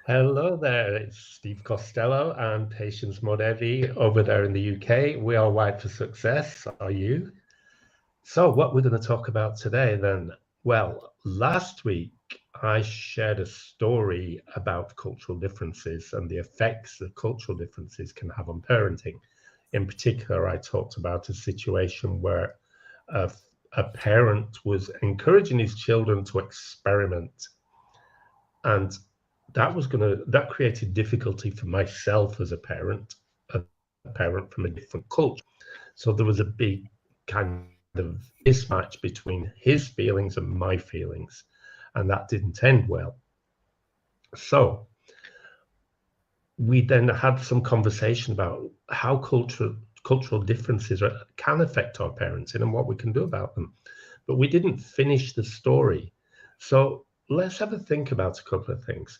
Hello there, it's Steve Costello and Patience Modevi over there in the UK. We are Wired for Success, are you? So what we're going to talk about today then? Well, last week I shared a story about cultural differences and the effects that cultural differences can have on parenting. In particular, I talked about a situation where a parent was encouraging his children to experiment, and that created difficulty for myself as a parent from a different culture. So there was a big kind of mismatch between his feelings and my feelings, and that didn't end well. So we then had some conversation about how cultural differences can affect our parenting and what we can do about them. But we didn't finish the story. So let's have a think about a couple of things.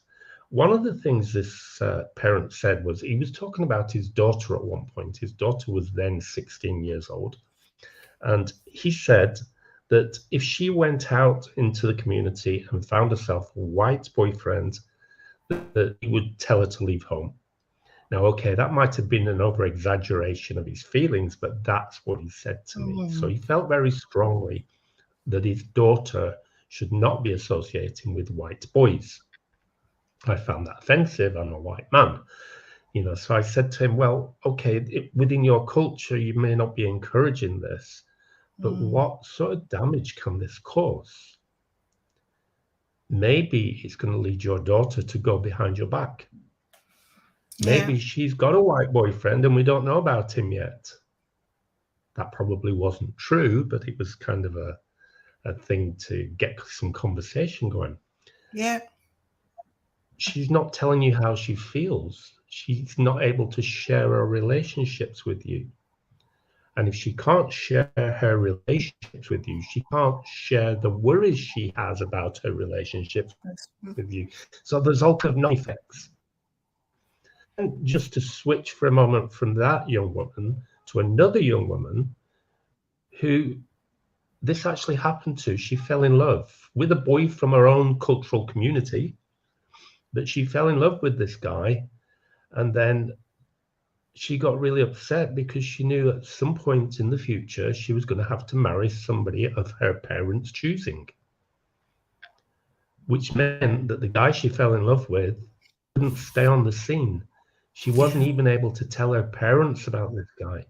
One of the things this parent said was he was talking about his daughter at one point. His daughter was then 16 years old. And he said that if she went out into the community and found herself a white boyfriend, that he would tell her to leave home. Now, okay, that might have been an over exaggeration of his feelings, but that's what he said to me. So he felt very strongly that his daughter should not be associating with white boys. I found that offensive. I'm a white man, so I said to him, well, okay, within your culture, you may not be encouraging this, but what sort of damage can this cause? Maybe it's going to lead your daughter to go behind your back. Maybe she's got a white boyfriend and we don't know about him yet. That probably wasn't true, but it was kind of a thing to get some conversation going. Yeah. She's not telling you how she feels. She's not able to share her relationships with you. And if she can't share her relationships with you, she can't share the worries she has about her relationships with you. So there's all kind of effects. And just to switch for a moment from that young woman to another young woman who this actually happened to. She fell in love with a boy from her own cultural community, but she fell in love with this guy. And then she got really upset because she knew at some point in the future she was going to have to marry somebody of her parents' choosing, which meant that the guy she fell in love with couldn't stay on the scene. She wasn't even able to tell her parents about this guy.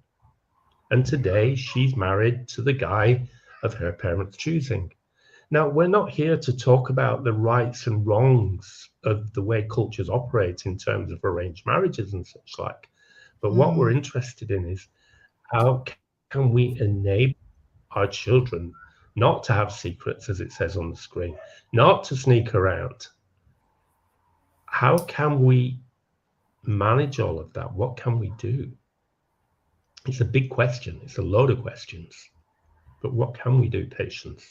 And today she's married to the guy of her parents' choosing. Now, we're not here to talk about the rights and wrongs of the way cultures operate in terms of arranged marriages and such like. But what we're interested in is how can we enable our children not to have secrets, as it says on the screen, not to sneak around? How can we manage all of that? What can we do? It's a big question. It's a load of questions. But what can we do, Patience?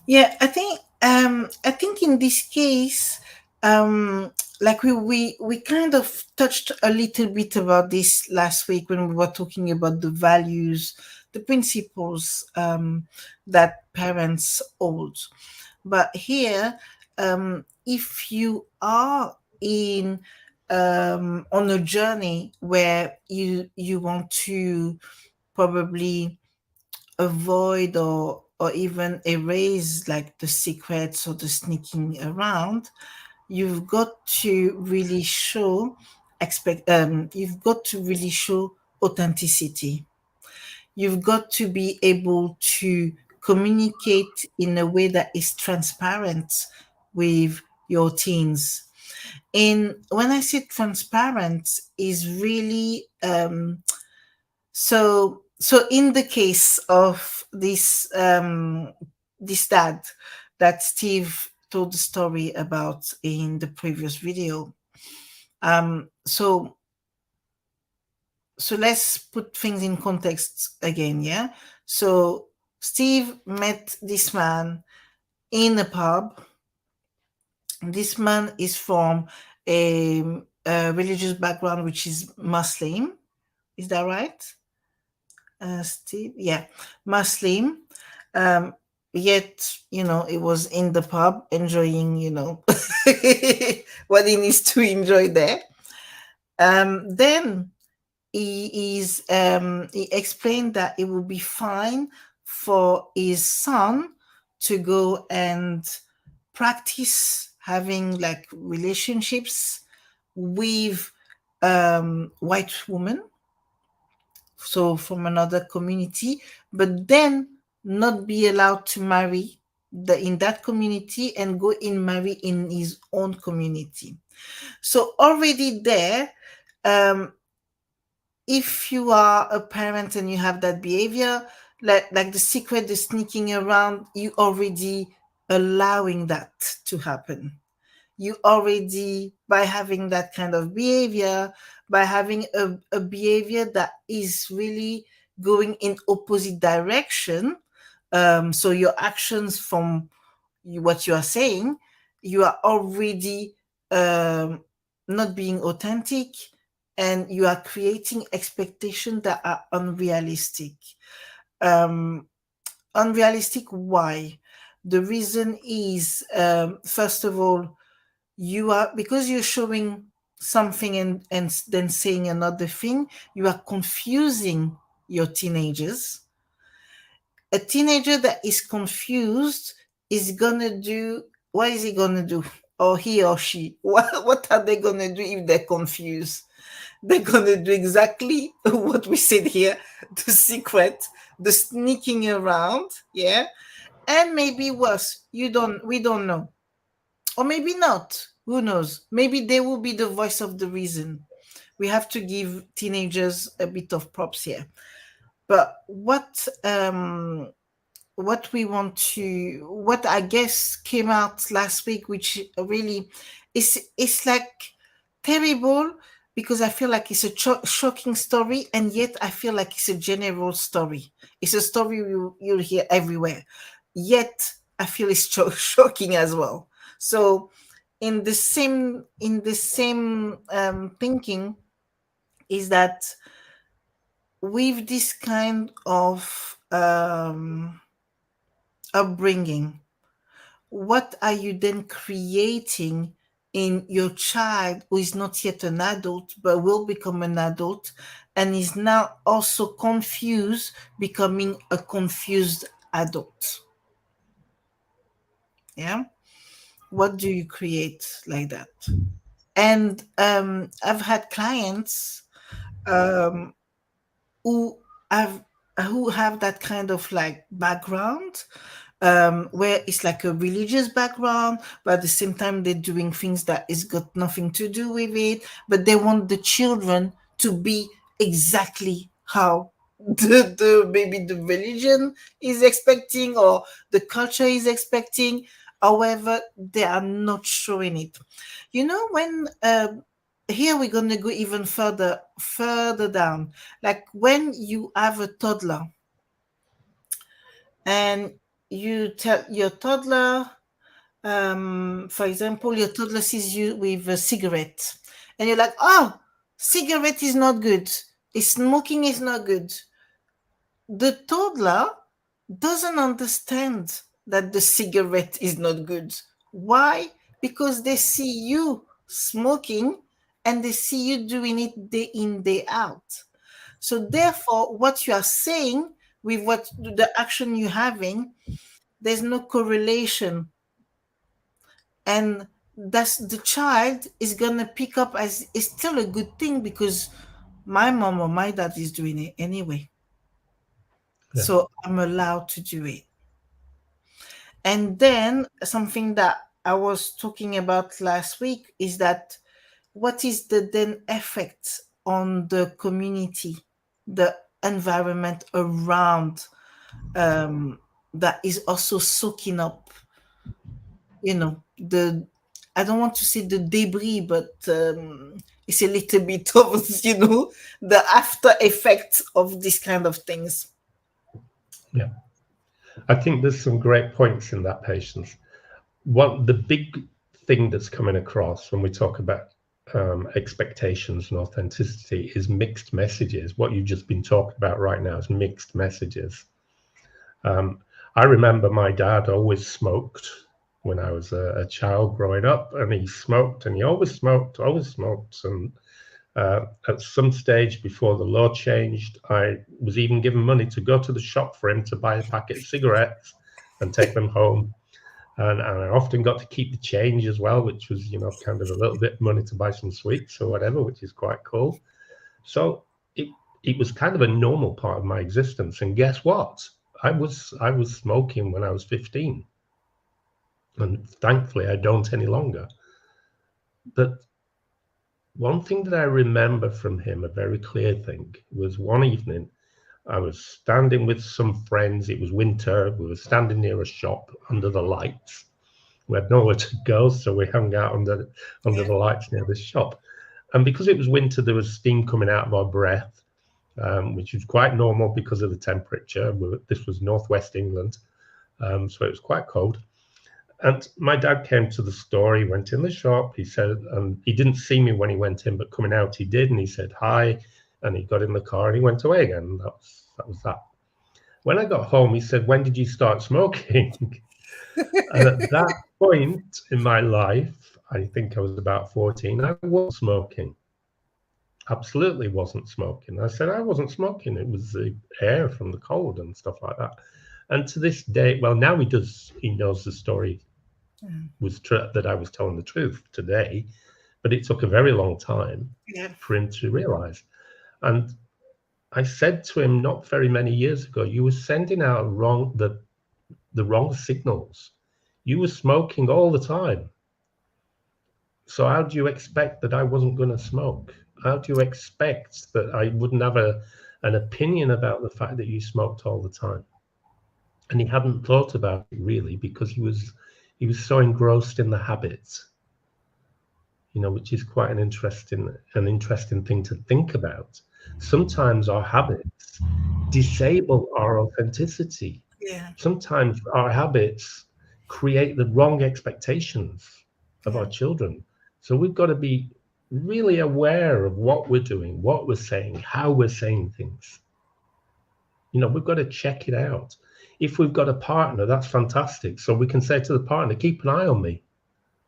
Yeah, I think in this case, like we kind of touched a little bit about this last week when we were talking about the values, the principles that parents hold. But here, if you are in on a journey where you want to probably avoid or even erase like the secrets or the sneaking around, you've got to really show you've got to really show authenticity. You've got to be able to communicate in a way that is transparent with your teens. And when I say transparent, is really so in the case of this dad that Steve told the story about in the previous video, so let's put things in context again. Yeah, so Steve met this man in a pub. This man is from a religious background, which is Muslim. Is that right? Steve, yeah, Muslim. yet, it was in the pub enjoying, what he needs to enjoy there. Then he explained that it would be fine for his son to go and practice having like relationships with white women, so from another community, but then not be allowed to marry in that community and go in marry in his own community. So already there, if you are a parent and you have that behavior, like the secret, the sneaking around, you already allowing that to happen. You already, by having that kind of behavior, by having a behavior that is really going in opposite direction, so your actions from what you are saying, you are already not being authentic, and you are creating expectations that are unrealistic. Unrealistic, why? The reason is, first of all, because you're showing something and then saying another thing, you are confusing your teenagers. A teenager that is confused is gonna do, what is he gonna do? Or he or she, what are they gonna do if they're confused? They're gonna do exactly what we said here, the secret, the sneaking around, yeah, and maybe worse. We don't know, or maybe not. Who knows? Maybe they will be the voice of the reason. We have to give teenagers a bit of props here. But what I guess came out last week, which really it's like terrible, because I feel like it's a shocking story, and yet I feel like it's a general story. It's a story you'll hear everywhere, yet I feel it's shocking as well. So in the same thinking is that with this kind of upbringing, what are you then creating in your child who is not yet an adult but will become an adult and is now also confused, becoming a confused adult? Yeah, what do you create like that? And I've had clients who have that kind of like background, where it's like a religious background, but at the same time they're doing things that is got nothing to do with it, but they want the children to be exactly how maybe the religion is expecting or the culture is expecting. However, they are not showing it. When here we're going to go even further down, like when you have a toddler and you tell your toddler, for example, your toddler sees you with a cigarette, and you're like, oh, cigarette is not good, smoking is not good. The toddler doesn't understand that the cigarette is not good. Why? Because they see you smoking and they see you doing it day in, day out. So therefore, what you are saying with what the action you're having, there's no correlation. And that's the child is gonna pick up as it's still a good thing because my mom or my dad is doing it anyway. Yeah. So I'm allowed to do it. And then something that I was talking about last week is that what is the then effect on the community, the environment around, that is also soaking up, I don't want to say the debris, but it's a little bit of, the after effect of these kind of things. Yeah. I think there's some great points in that, Patience. The big thing that's coming across when we talk about expectations and authenticity is mixed messages. What you've just been talking about right now is mixed messages. I remember my dad always smoked when I was a child growing up, and he smoked, and he always smoked, and at some stage before the law changed, I was even given money to go to the shop for him to buy a packet of cigarettes and take them home. And I often got to keep the change as well, which was, kind of a little bit money to buy some sweets or whatever, which is quite cool. So it was kind of a normal part of my existence. And guess what? I was smoking when I was 15. And thankfully, I don't any longer. But one thing that I remember from him, a very clear thing, was one evening I was standing with some friends. It was winter. We were standing near a shop under the lights. We had nowhere to go, so we hung out under the lights near the shop. And because it was winter, there was steam coming out of our breath, which was quite normal because of the temperature. This was northwest England, so it was quite cold. And my dad came to the store. He went in the shop. He said, and he didn't see me when he went in, but coming out he did. And he said hi, and he got in the car and he went away again. And that was that. When I got home, he said, "When did you start smoking?" And at that point in my life, I think I was about 14, I wasn't smoking. Absolutely wasn't smoking. I said I wasn't smoking. It was the air from the cold and stuff like that. And to this day, well, now he knows the story was true, that I was telling the truth today, but it took a very long time for him to realize. And I said to him not very many years ago, you were sending out the wrong signals. You were smoking all the time. So how do you expect that I wasn't going to smoke? How do you expect that I wouldn't have an opinion about the fact that you smoked all the time? And he hadn't thought about it really, because he was so engrossed in the habits, which is quite an interesting thing to think about. Sometimes our habits disable our authenticity. Yeah. Sometimes our habits create the wrong expectations of our children. So we've got to be really aware of what we're doing, what we're saying, how we're saying things. We've got to check it out. If we've got a partner, that's fantastic. So we can say to the partner, keep an eye on me.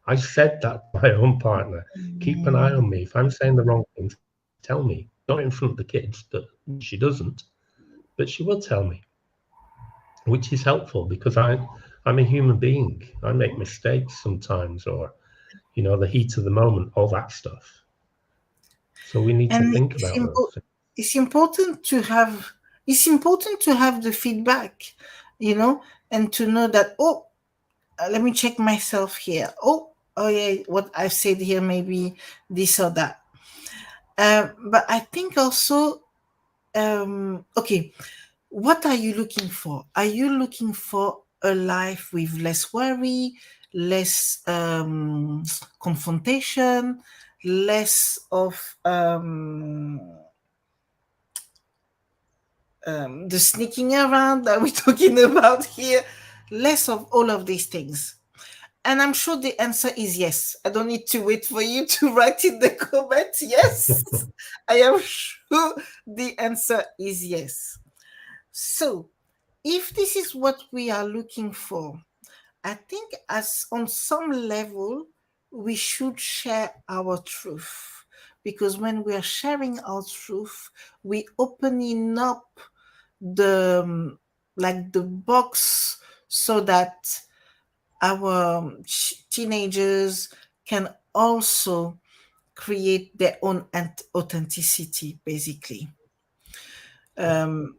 I said that to my own partner. Keep an eye on me. If I'm saying the wrong things, tell me. Not in front of the kids, but she doesn't. But she will tell me, which is helpful because I'm a human being. I make mistakes sometimes, or, the heat of the moment, all that stuff. So we need to think about those things. It's important to have the feedback, and to know that, let me check myself here. Oh yeah, what I've said here, maybe this or that. But I think also, okay, what are you looking for? Are you looking for a life with less worry, less confrontation, less of the sneaking around that we're talking about here, less of all of these things? And I'm sure the answer is yes. I don't need to wait for you to write in the comments. Yes, I am sure the answer is yes. So if this is what we are looking for, I think as on some level, we should share our truth. Because when we are sharing our truth, we opening up the box so that our teenagers can also create their own authenticity, basically. And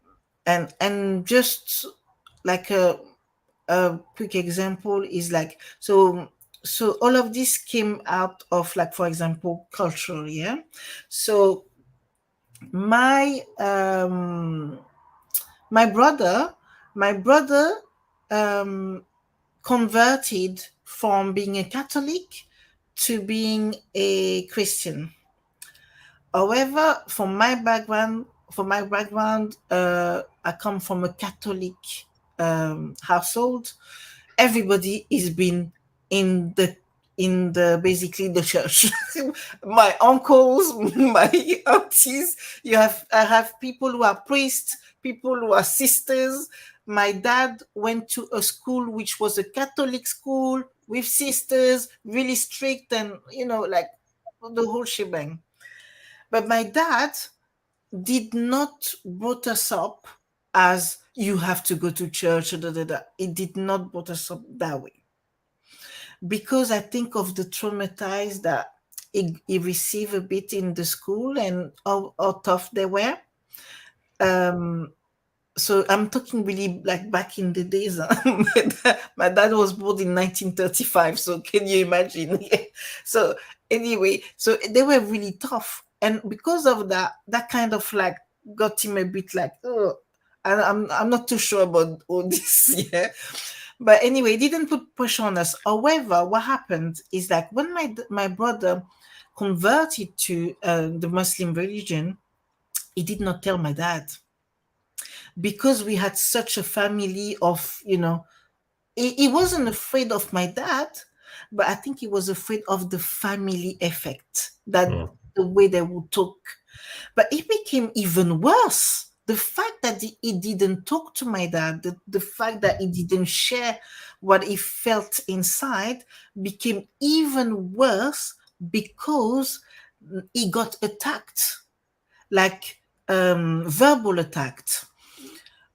just like a quick example is so all of this came out of, for example, culture. Yeah. So my brother converted from being a Catholic to being a Christian. However, from my background, I come from a Catholic household. Everybody has been in the basically the church. My uncles, my aunties. I have people who are priests, people who are sisters. my dad went to a school which was a Catholic school with sisters, really strict, and like the whole shebang. But my dad did not brought us up as you have to go to church. Da, da, da. It did not brought us up that way, because I think of the traumatized that he received a bit in the school and how tough they were. So I'm talking really like back in the days. My dad was born in 1935, so can you imagine? So anyway, so they were really tough, and because of that, that kind of like got him a bit like, oh, and I'm not too sure about all this. Yeah, but anyway, it didn't put pressure on us. However, what happened is like when my brother converted to the Muslim religion, he did not tell my dad, because we had such a family of, he wasn't afraid of my dad, but I think he was afraid of the family effect, that the way they would talk. But it became even worse. The fact that he didn't talk to my dad, the fact that he didn't share what he felt inside, became even worse, because he got attacked, like verbal attacked.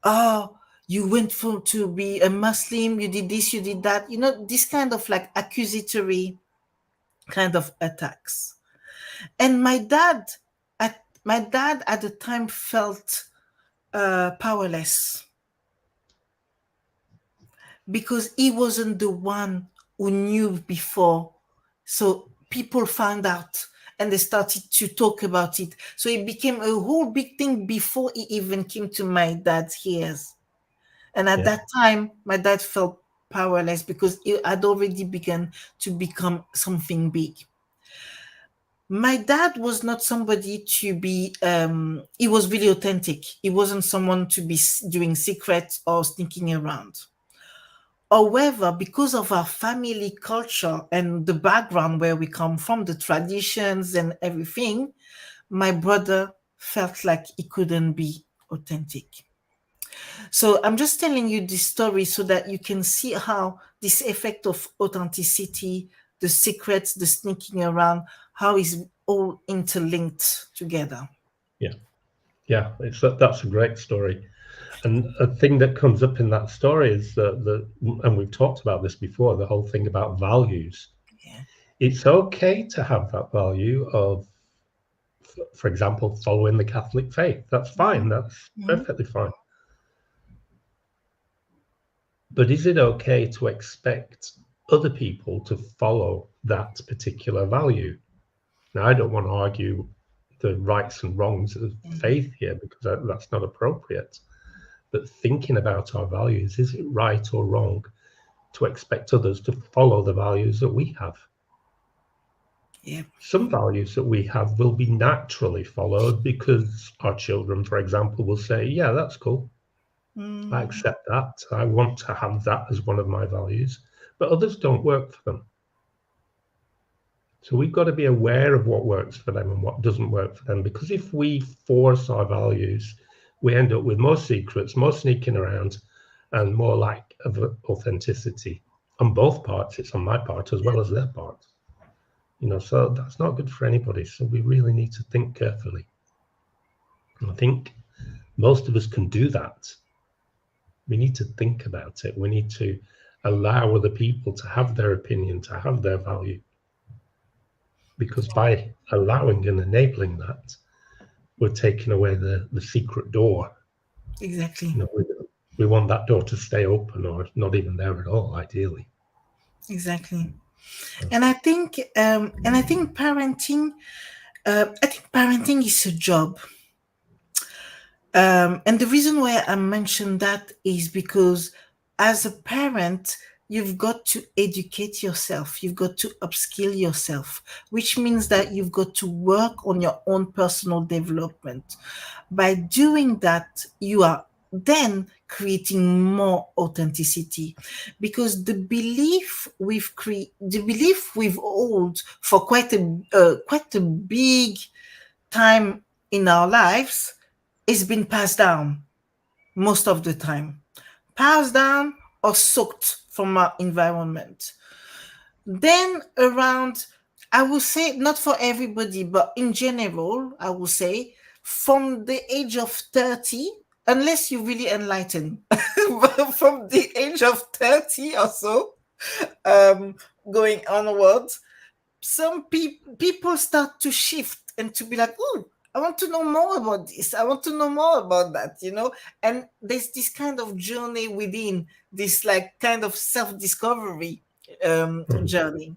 Oh, you went for to be a Muslim, you did this, you did that, this kind of like accusatory kind of attacks. And my dad at the time felt powerless, because he wasn't the one who knew before. So people found out and they started to talk about it. So it became a whole big thing before it even came to my dad's ears. And at that time, my dad felt powerless, because it had already begun to become something big. My dad was not somebody to be, he was really authentic. He wasn't someone to be doing secrets or sneaking around. However, because of our family culture and the background where we come from, the traditions and everything, my brother felt like he couldn't be authentic. So I'm just telling you this story so that you can see how this effect of authenticity, the secrets, the sneaking around, how is all interlinked together. Yeah, that's a great story. And a thing that comes up in that story is and we've talked about this before, the whole thing about values. Yeah. It's okay to have that value of, for example, following the Catholic faith. That's fine. That's perfectly fine. But is it okay to expect other people to follow that particular value? Now, I don't want to argue the rights and wrongs of faith here, because that's not appropriate. But thinking about our values, is it right or wrong to expect others to follow the values that we have? Yeah. Some values that we have will be naturally followed, because our children, for example, will say, yeah, that's cool. I accept that. I want to have that as one of my values. But others don't work for them. So we've got to be aware of what works for them and what doesn't work for them. Because if we force our values, we end up with more secrets, more sneaking around, and more lack of authenticity on both parts. It's on my part as well as their part. So that's not good for anybody. So we really need to think carefully. And I think most of us can do that. We need to think about it. We need to allow other people to have their opinion, to have their value. Because by allowing and enabling that, we're taking away the secret door. Exactly. We want that door to stay open, or not even there at all, ideally. Exactly. And I think parenting, is a job. And the reason why I mentioned that is because as a parent, you've got to educate yourself. You've got to upskill yourself, which means that you've got to work on your own personal development. By doing that, you are then creating more authenticity, because the belief we've held for quite a big time in our lives, it's been passed down most of the time passed down or soaked from our environment. Then around, I would say, not for everybody, but in general, I would say from the age of 30, unless you're really enlightened, but from the age of 30 or so, going onwards, some people start to shift and to be like, oh, I want to know more about this. I want to know more about that, And there's this kind of journey within this, like, kind of self-discovery journey.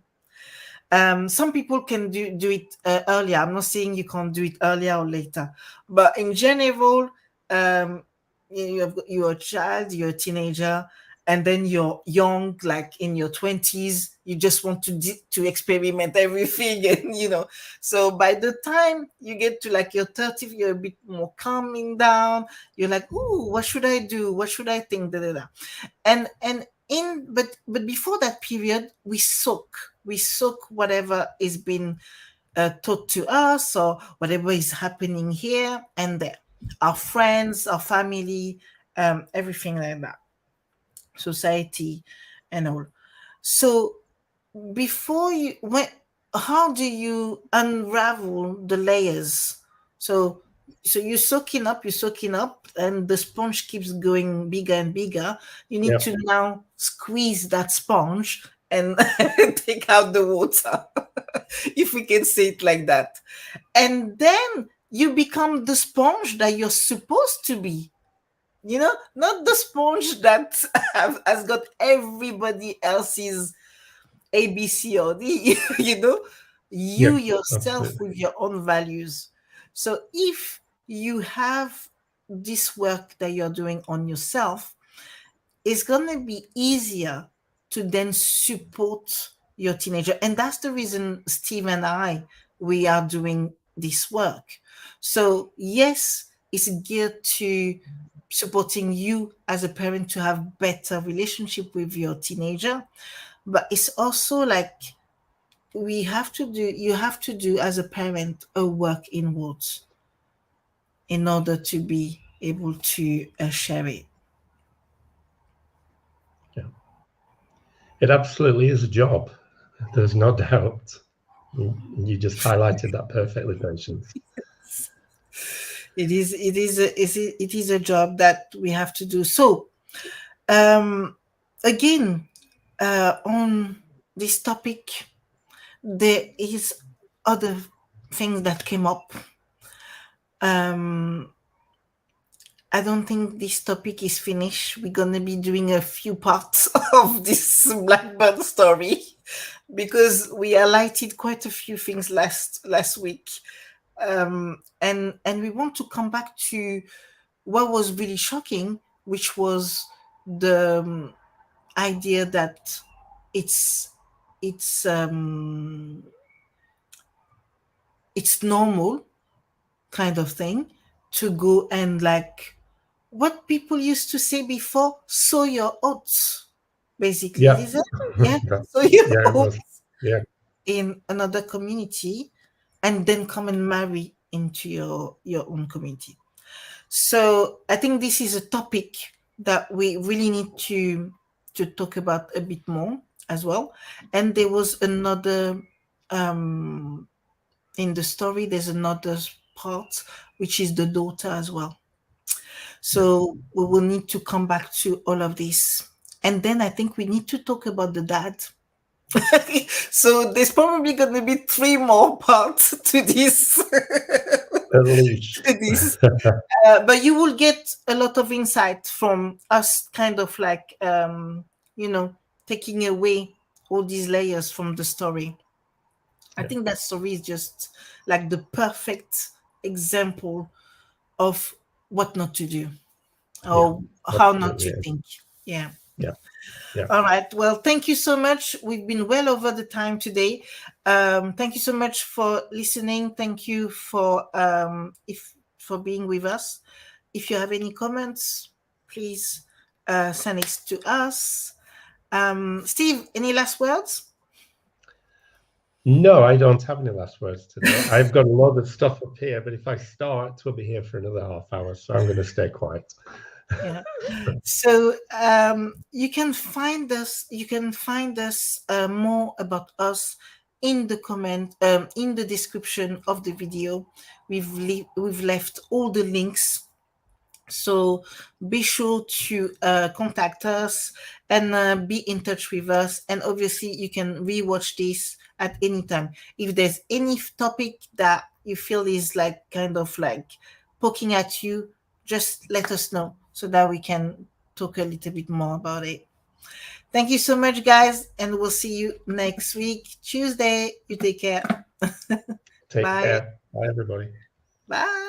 Some people can do it earlier. I'm not saying you can't do it earlier or later, but in general, you're a child, you're a teenager, and then you're young, like in your 20s. You just want to experiment everything, and So by the time you get to like your 30s, you're a bit more calming down. You're like, "Ooh, what should I do? What should I think?" Da, da, da. And but before that period, we soak whatever is being taught to us, or whatever is happening here and there, our friends, our family, everything like that, society and all. So before how do you unravel the layers? So you're soaking up, and the sponge keeps going bigger and bigger. You need to now squeeze that sponge and take out the water, if we can say it like that. And then you become the sponge that you're supposed to be, not the sponge that has got everybody else's A, B, C, or D, yourself absolutely. with your own values. So if you have this work that you're doing on yourself, it's going to be easier to then support your teenager. And that's the reason Steve and we are doing this work. So yes, it's geared to supporting you as a parent to have better relationship with your teenager, but it's also like you have to do as a parent a work inwards in order to be able to share it. Yeah. It absolutely is a job. There's no doubt. You just highlighted that perfectly, Patience. It is a job that we have to do. So again, on this topic, there is other things that came up. I don't think this topic is finished. We're gonna be doing a few parts of this Blackburn story, because we highlighted quite a few things last week, and we want to come back to what was really shocking, which was the idea that it's normal kind of thing to go and, like, what people used to say before, sow your oats, basically. Yeah. Is it? Yeah. Sow your oats Yeah. in another community, and then come and marry into your own community. So I think this is a topic that we really need to talk about a bit more as well. And there was another in the story, there's another part, which is the daughter as well. So we will need to come back to all of this. And then I think we need to talk about the dad. So there's probably going to be 3 more parts to this. At least. But you will get a lot of insight from us, kind of like, taking away all these layers from the story. I think that story is just like the perfect example of what not to do, or how not to think. Yeah. All right. Well, thank you so much. We've been well over the time today. Thank you so much for listening. Thank you for being with us. If you have any comments, please send it to us. Steve, any last words? No, I don't have any last words today. I've got a lot of stuff up here, but if I start, we'll be here for another half hour, so I'm going to stay quiet. Yeah. So you can find us. You can find us more about us in the comment, in the description of the video. We've left all the links. So be sure to contact us and be in touch with us. And obviously, you can rewatch this at any time. If there's any topic that you feel is like kind of like poking at you, just let us know so that we can talk a little bit more about it. Thank you so much, guys, and we'll see you next week, Tuesday. You take care. Take Bye. care. Bye, everybody. Bye.